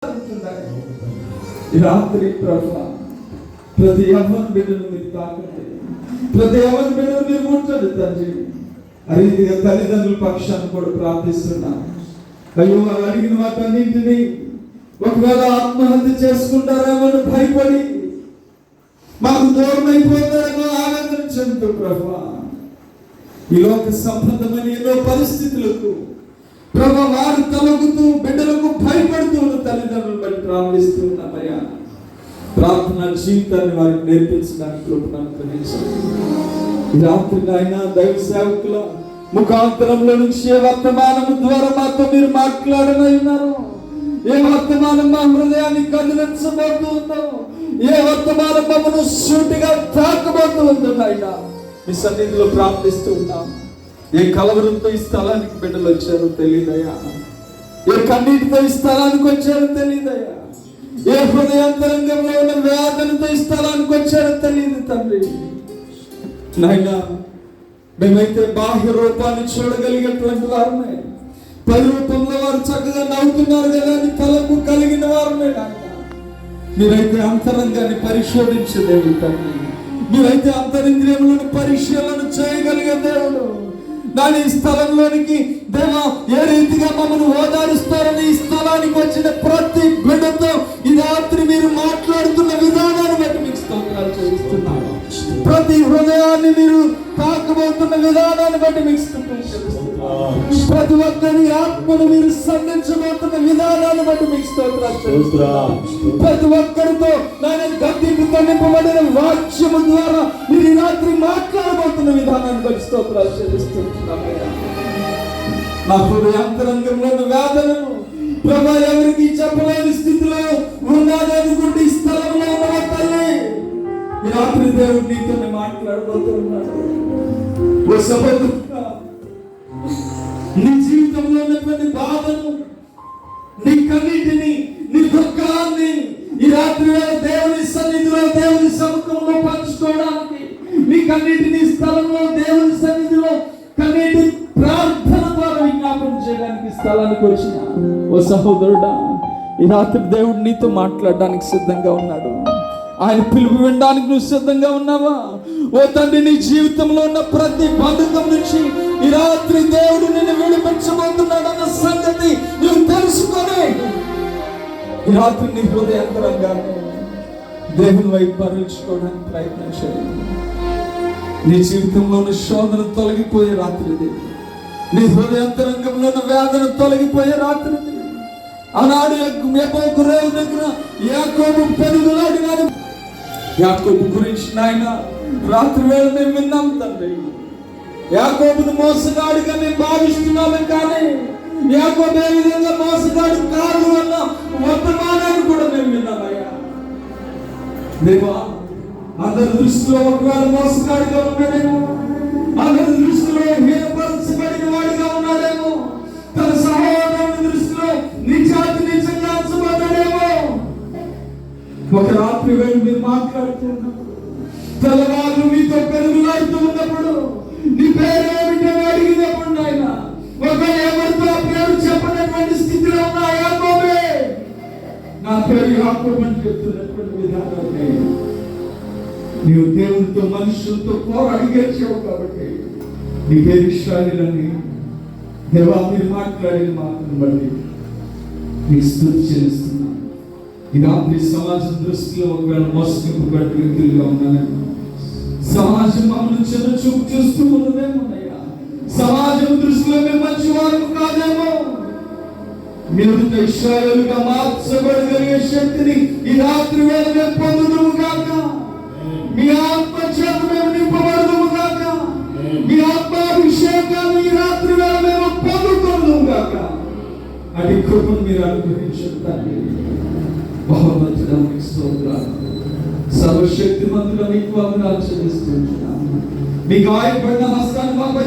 ఈ రాత్రి ప్రభువా ప్రతి యవ్వన బిడ్డను మీరు తాకండి, ప్రతి యవ్వన బిడ్డను మీరు ముట్టండి తండ్రి. అరీతిగా తల్లిదండ్రుల పక్షాన్ని కూడా ప్రార్థిస్తున్నాను. అయ్యో వాళ్ళు అడిగిన వాటన్నింటినీ ఒకవేళ ఆత్మహత్య చేసుకుంటారేమో భయపడి మాకు దూరం అయిపోతారేమో ఆవేదన చెందుతూ ప్రభువా ఈ లోక సంబంధమైన ఎన్నో పరిస్థితులకు ప్రభు వారు తొలగుతూ బిడ్డలకు భయపడుతూ ఉన్న తల్లిదండ్రులు బట్టి ప్రార్థిస్తూ ఉన్నామయ్యా. ప్రార్థన జీవితాన్ని వారికి నేర్పించడానికి కృపను అనుగ్రహించండి. ఈ రాత్రి ఆయన దైవ సేవకుల ముఖాంతరంలో నుంచి ఏ వర్తమానము ద్వారా మాతో మీరు మాట్లాడనన్నారు, ఏ వర్తమానం మా హృదయాన్ని కదిలించబోతూ ఉందో, ఏ వర్తమానం మమ్మల్ని సూటిగా తాకబోతూ ఉందో ఆయన మీ సన్నిధిలో ప్రార్థిస్తూ ఉన్నాం. ఏ కలవరంతో ఈ స్థలానికి బిడ్డలు వచ్చారో తెలియదయ్యా, ఏ కన్నీటితో ఈ స్థలానికి వచ్చారో తెలియదయ్యా, ఏ హృదయాంతరంగంలో ఉన్న వేదనతో ఈ స్థలానికి వచ్చారో తెలియదు తండ్రి. నాయనా మేమైతే బాహ్య రూపాన్ని చూడగలిగేటువంటి వారమే, పై రూపంలో వారు చక్కగా నవ్వుతున్నారు కదా అని తలకు కలిగిన వారమే. నాయన మీరైతే అంతరంగాన్ని పరిశోధించే దేవుడు తండ్రి, మీరైతే అంతరింద్రియములను పరిశీలన చేయగలిగే దేవుడు. దాని ఈ స్థలంలోనికి దేవా ఏ రీతిగా మమ్మల్ని ఓదారుస్తారని ఈ స్థలానికి వచ్చిన ప్రతి బిడ్డతో ఈ రాత్రి మీరు మాట్లాడుతున్న విధానాన్ని బట్టి మీకు స్తోత్రాలు చేస్తున్నాను. ప్రతి హృదయాన్ని మీరు తాకబోతున్న విధానాన్ని బట్టి మీకు ప్రతి ఒక్కరి ఆత్మను మీరు సంధించబోతున్న విధానాన్ని బట్టి మీకు స్తోత్రాలు చేస్తున్నాను. ప్రతి ఒక్కరితో నాయన గద్దింపుతో నింపబడిన వాక్యము ద్వారా మీరు ఈ రాత్రి మాట్లాడబోతున్న విధానాన్ని బట్టి స్తోత్రాలు చెల్లిస్తున్నాను. నా హృదయాంతరంగంలో వేదనను ప్రభా ఎవరికి చెప్పలేని స్థితిలో ఉన్నది అనుకుంటే ఈ స్థలంలో ఉన్న తల్లి ఈ రాత్రి దేవుడు నీతోనే మాట్లాడబోతున్నాడు. ఓ సహోదరుడా, నీ జీవితంలో ఉన్నటువంటి బాధను, నీ కన్నీటిని, నీ దుఃఖాన్ని ఈ రాత్రి వేళ దేవుని సన్నిధిలో దేవుని సముఖంలో పంచుకోవడానికి, నీ కన్నీటిని స్థలంలో దేవుని సన్నిధిలో కన్నీటి ప్రార్థన ద్వారా విజ్ఞాపన చేయడానికి స్థలానికి వచ్చిన ఓ సహోదరుడా, ఈ రాత్రి దేవుడు నీతో మాట్లాడడానికి సిద్ధంగా ఉన్నాడు. ఆయన పిలుపు వినడానికి నువ్వు సిద్ధంగా ఉన్నావా? ఓ తండ్రి, నీ జీవితంలో ఉన్న ప్రతి బంధకం నుంచి ఈ రాత్రి దేవుడు నిన్ను విడిపించబోతున్నాడు అన్న సంగతి నువ్వు తెలుసుకొని ఈ రాత్రి నీ హృదయాంతరంగానే దేవుని వైపు మరల్చుకోవడానికి ప్రయత్నం చేయండి. నీ జీవితంలో ఉన్న శోధన తొలగిపోయే రాత్రి ఇది. నీ హృదయాంతరంగంలో ఉన్న వేదన తొలగిపోయే రాత్రి ఇది. ఆనాడు యాకోబు రేవు దగ్గర యాకోబు పెరుగులాడినాడు. యాకోబు గురించి నాయన రాత్రి వేళ మేము విన్నాం తండ్రి. యాకోబును మోసగాడిగా మేము భావిస్తున్నాము, కానీ యాకోబు ఏ విధంగా మోసగాడు కాదు అన్న వర్తమానాన్ని కూడా మేము విన్నామయ్యా. దేవా, అందరి దృష్టిలో ఒకవేళ మోసగాడిగా ఉన్నాడేమో, అందరి దృష్టిలో హీనపరచబడిన వాడిగా ఉన్నాడేమో, తన సహోదరుని దృష్టిలో నిజాతి నిజంగా అంచబడ్డాడేమో. ఒక రాత్రి వేళ మీరు మాట్లాడుతున్నప్పుడు, తెల్లవారు మీతో పెరుగులాడుతూ ఉన్నప్పుడు, నీ పేరు ఏమిటని అడిగినప్పుడు నాయన ఒక ఎవరితో ఆ పేరు చెప్పనటువంటి స్థితిలో ఉన్న యాకోబే నా పేరు యాకోబు అని చెప్తున్నటువంటి విధానాన్ని నీవు దేవునితో మనుషులతో పోరాడి గెలిచావు కాబట్టి నీ పేరు ఇశ్రాయేలని దేవా మీరు మాట్లాడిన మాటను బట్టి నీ స్తుతి చెల్లిస్తున్నాను. ఈ రాత్రి సమాజం దృష్టిలో ఒకవేళ మోసగింపబడిన వ్యక్తులుగా ఉన్నానేమో, సమాజం మమ్మల్ని చిన్న చూపు చూస్తూ ఉన్నదేమోనయ్యా, సమాజం దృష్టిలో మేము మంచివారు కాదేమో, మీరు ఇశ్రాయేలుగా మార్చబడగలిగే శక్తిని ఈ రాత్రి వేళ మేము పొందుదుము కాక, మీ ఆత్మ చేత మేము నింపబడదుము కాక, మీ ఆత్మాభిషేకాన్ని ఈ రాత్రి వేళ మేము పొందుకుందుము కాక. అటు కృపను మీరు అనుగ్రహించండి. బహుమతుడా మీకు స్తోత్రాలు, సర్వశక్తిమంతుడా నీకు వందనాలు చెల్లిస్తున్నాను. మీ గాయపడిన హస్తాన్ని మాపై